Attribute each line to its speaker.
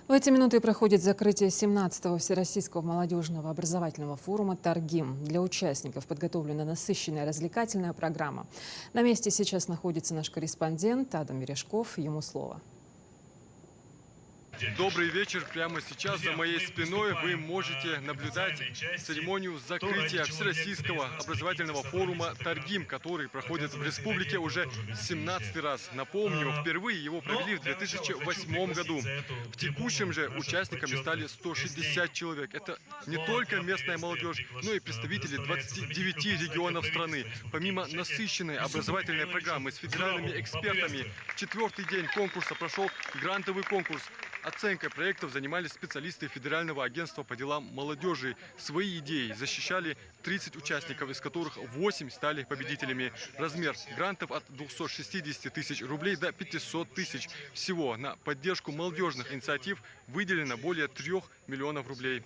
Speaker 1: В эти минуты проходит закрытие 17-го Всероссийского молодежного образовательного форума «Таргим». Для участников подготовлена насыщенная развлекательная программа. На месте сейчас находится наш корреспондент Адам Мережков. Ему слово.
Speaker 2: Добрый вечер. Прямо сейчас за моей спиной вы можете наблюдать церемонию закрытия Всероссийского образовательного форума «Таргим», который проходит в республике уже 17-й раз. Напомню, впервые его провели в 2008 году. В текущем же участниками стали 160 человек. Это не только местная молодежь, но и представители 29 регионов страны. Помимо насыщенной образовательной программы с федеральными экспертами, четвертый день конкурса прошел грантовый конкурс. Оценкой проектов занимались специалисты Федерального агентства по делам молодежи. Свои идеи защищали 30 участников, из которых 8 стали победителями. Размер грантов от 260 тысяч рублей до 500 тысяч. Всего на поддержку молодежных инициатив выделено более 3 миллионов рублей.